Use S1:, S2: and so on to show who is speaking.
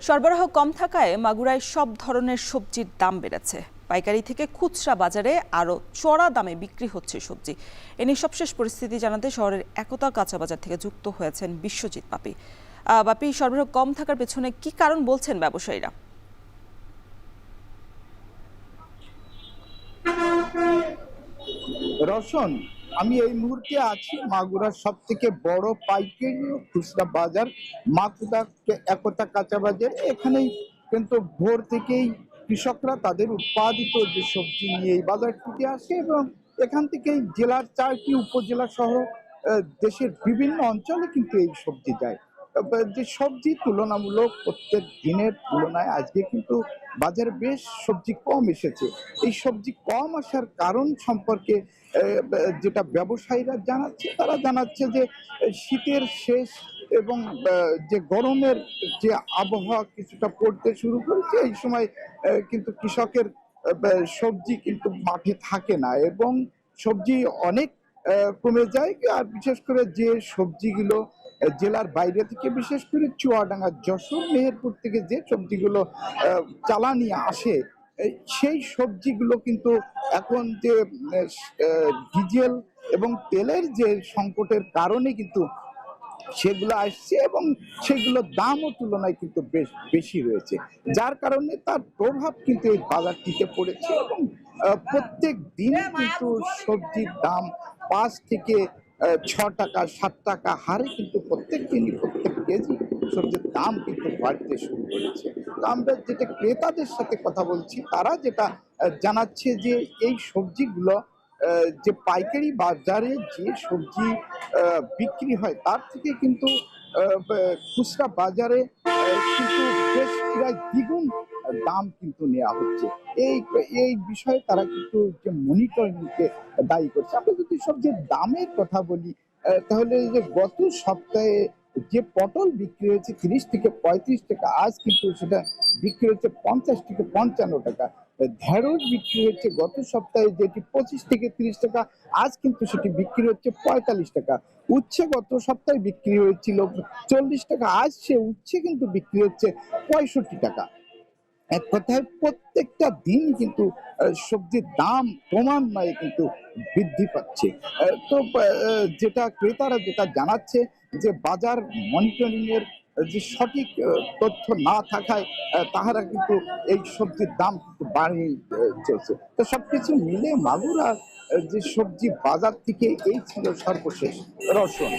S1: সরবরাহ কম থাকায় মাগুরায় সব ধরনের সবজির দাম বেড়েছে। পাইকারি থেকে খুচরা বাজারে আরও চড়া দামে বিক্রি হচ্ছে সবজি। এ নিয়ে সবশেষ পরিস্থিতি জানাতে শহরের একতা কাঁচা বাজার থেকে যুক্ত হয়েছেন বিশ্বজিৎ বাপি। বাপি, সরবরাহ কম থাকার পেছনে কি কারণ বলছেন ব্যবসায়ীরা?
S2: রওশন, আমি এই মুহূর্তে আছি মাগুরার সব থেকে বড় পাইকারি ও খুচরা বাজার মাকুদা একতা কাঁচা বাজার। এখানেই কিন্তু ভোর থেকেই কৃষকরা তাদের উৎপাদিত যে সবজি নিয়ে এই বাজারটিতে আসে এবং এখান থেকেই জেলার 4টি উপজেলা সহ দেশের বিভিন্ন অঞ্চলে কিন্তু এই সবজি যায়। যে সবজি তুলনামূলক প্রত্যেক দিনের তুলনায় আজকে কিন্তু বাজারে বেশ সবজি কম এসেছে। এই সবজি কম আসার কারণ সম্পর্কে যেটা ব্যবসায়ীরা জানাচ্ছে, তারা জানাচ্ছে যে শীতের শেষ এবং যে গরমের যে আবহাওয়া কিছুটা পড়তে শুরু করেছে, এই সময় কিন্তু কৃষকের সবজি কিন্তু মাঠে থাকে না এবং সবজি অনেক কমে যায়। আর বিশেষ করে যে সবজিগুলো জেলার বাইরে থেকে, বিশেষ করে চুয়াডাঙ্গা, যশোর, মেহেরপুর থেকে যে সবজিগুলো চালানি আসে, সেই সবজিগুলো কিন্তু এখন যে ডিজেল এবং তেলের যে সংকটের কারণে কিন্তু সেগুলো আসছে এবং সেগুলোর দামও তুলনায় কিন্তু বেশ বেশি রয়েছে, যার কারণে তার প্রভাব কিন্তু এই বাজারটিতে পড়েছে এবং প্রত্যেক দিন কিন্তু সবজির দাম 5 থেকে 6 টাকা 7 টাকা হারে কিন্তু প্রত্যেক দিনই প্রত্যেক কেজি সবজির দাম কিন্তু বাড়তে শুরু করেছে। তো আমরা যেটা ক্রেতাদের সাথে কথা বলছি, তারা যেটা জানাচ্ছে যে এই সবজিগুলো যে পাইকারি বাজারে যে সবজি বিক্রি হয় তার থেকে কিন্তু খুচরা বাজারে কিন্তু বেশ প্রায় দ্বিগুণ দাম কিন্তু নেওয়া হচ্ছে। এই এই বিষয়ে তারা কিন্তু যে মনিটরিংকে দায়ী করছে। আমরা যদি সবজির দামের কথা বলি, তাহলে এই যে গত সপ্তাহে যে পটল বিক্রি হয়েছে 30 থেকে 35 টাকা, আজ কিন্তু সেটা বিক্রি হচ্ছে 50 থেকে 55 টাকা। ঢেঁড়স বিক্রি হচ্ছে গত সপ্তাহে যেটি 25 থেকে 30 টাকা, আজ কিন্তু সেটি বিক্রি হচ্ছে 45 টাকা। উচ্ছে গত সপ্তাহে বিক্রি হয়েছিল 40 টাকা, আজ সে উচ্ছে কিন্তু বিক্রি হচ্ছে 65 টাকা। এক কথায় প্রত্যেকটা দিন কিন্তু সবজির দাম ক্রমান্বয়ে কিন্তু বৃদ্ধি পাচ্ছে। তো যেটা ক্রেতারা যেটা জানাচ্ছে যে বাজার মনিটরিং এর যে সঠিক তথ্য না থাকায় তাহারা কিন্তু এই সবজির দাম কিন্তু বাড়িয়ে চলছে। তো সবকিছু মিলে মাগুরা যে সবজি বাজার থেকে এই ছিল সর্বশেষ। রসুন।